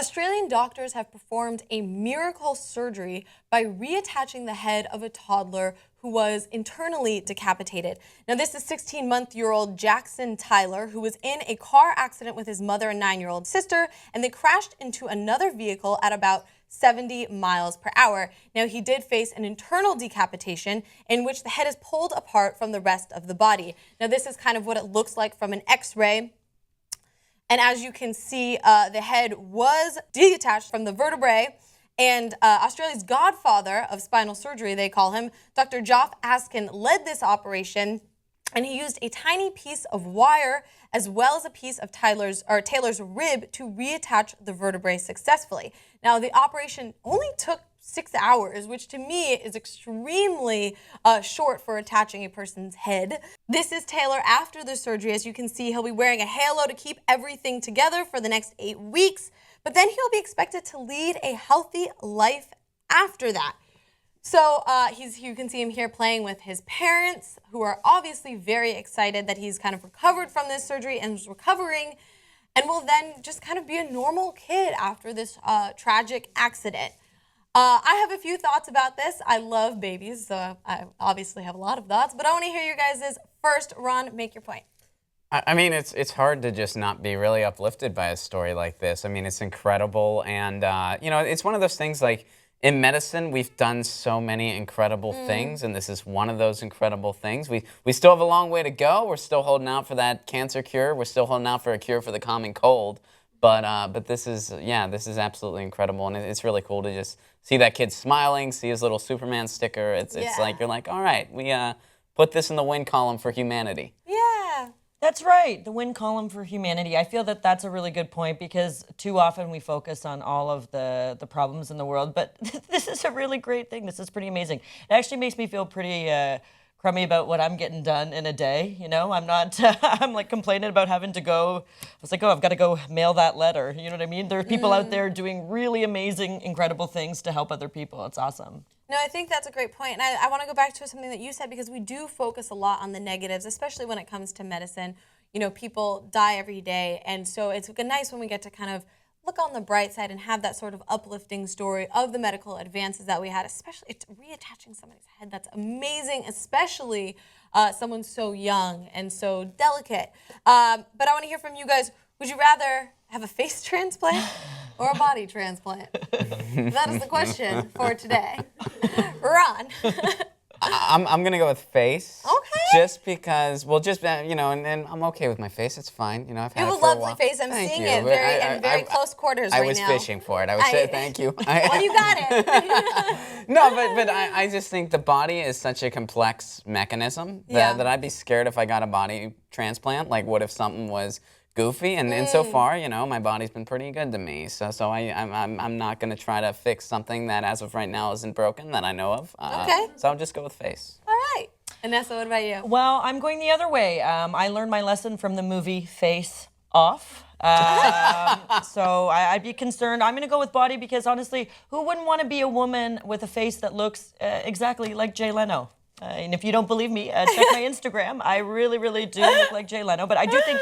Australian doctors have performed a miracle surgery by reattaching the head of a toddler who was internally decapitated. Now, this is 16-month-old Jackson Tyler, who was in a car accident with his mother and 9-year-old sister, and they crashed into another vehicle at about 70 miles per hour. Now, he did face an internal decapitation in which the head is pulled apart from the rest of the body. Now, this is kind of what it looks like from an X-ray. And as you can see, the head was detached from the vertebrae. And Australia's godfather of spinal surgery, they call him, Dr. Joff Askin, led this operation. And he used a tiny piece of wire as well as a piece of Taylor's rib to reattach the vertebrae successfully. Now, the operation only took 6 hours, which to me is extremely short for attaching a person's head. This is Taylor after the surgery. As you can see, he'll be wearing a halo to keep everything together for the next 8 weeks, but then he'll be expected to lead a healthy life after that. So you can see him here playing with his parents, who are obviously very excited that he's kind of recovered from this surgery and is recovering, and will then just kind of be a normal kid after this tragic accident. I have a few thoughts about this. I love babies, so I obviously have a lot of thoughts, but I want to hear you guys' first. Ron, make your point. I mean, it's hard to just not be really uplifted by a story like this. I mean, it's incredible, and you know, it's one of those things like, in medicine, we've done so many incredible things, and this is one of those incredible things. We still have a long way to go. We're still holding out for that cancer cure. We're still holding out for a cure for the common cold. But this is absolutely incredible, and it's really cool to just see that kid smiling, see his little Superman sticker. It's like, you're like, all right, we put this in the win column for humanity. Yeah. That's right, the win column for humanity. I feel that that's a really good point because too often we focus on all of the problems in the world, but this is a really great thing. This is pretty amazing. It actually makes me feel pretty crummy about what I'm getting done in a day. You know, I'm not, I'm like complaining about having to go. I was like, oh, I've got to go mail that letter. You know what I mean? There are people out there doing really amazing, incredible things to help other people. It's awesome. No, I think that's a great point. And I want to go back to something that you said, because we do focus a lot on the negatives, especially when it comes to medicine. You know, people die every day. And so it's nice when we get to kind of look on the bright side and have that sort of uplifting story of the medical advances that we had, especially reattaching somebody's head. That's amazing, especially someone so young and so delicate. But I want to hear from you guys. Would you rather have a face transplant or a body transplant? That is the question for today. Ron. I'm going to go with face. Okay. Just because, well, just, you know, and I'm okay with my face. It's fine. You know, I've had it for a while. You have a lovely face. I'm Thank seeing you. it in very close quarters right now. I was fishing for it. I would say thank you. Well, you got it. No, but I just think the body is such a complex mechanism that I'd be scared if I got a body transplant. Like, what if something was goofy? And so far, you know, my body's been pretty good to me. So I'm not going to try to fix something that as of right now isn't broken that I know of. Okay. So I'll just go with face. All right. Inessa, what about you? Well, I'm going the other way. I learned my lesson from the movie Face Off. So I'd be concerned. I'm going to go with body because honestly, who wouldn't want to be a woman with a face that looks exactly like Jay Leno? And if you don't believe me, check my Instagram. I really, really do look like Jay Leno. But I do think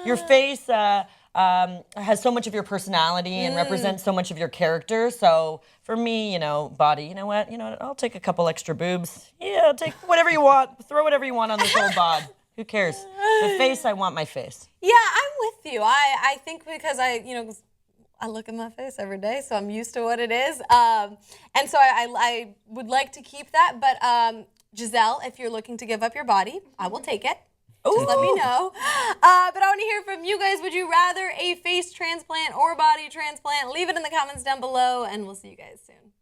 your face has so much of your personality and represents so much of your character. So for me, you know, body, you know what? You know, I'll take a couple extra boobs. Yeah, I'll take whatever you want. Throw whatever you want on this old bod. Who cares? The face, I want my face. Yeah, I'm with you. I think because I look at my face every day, so I'm used to what it is. And so I would like to keep that. But Giselle, if you're looking to give up your body, I will take it. Just let me know. But I want to hear from you guys. Would you rather a face transplant or body transplant? Leave it in the comments down below, and we'll see you guys soon.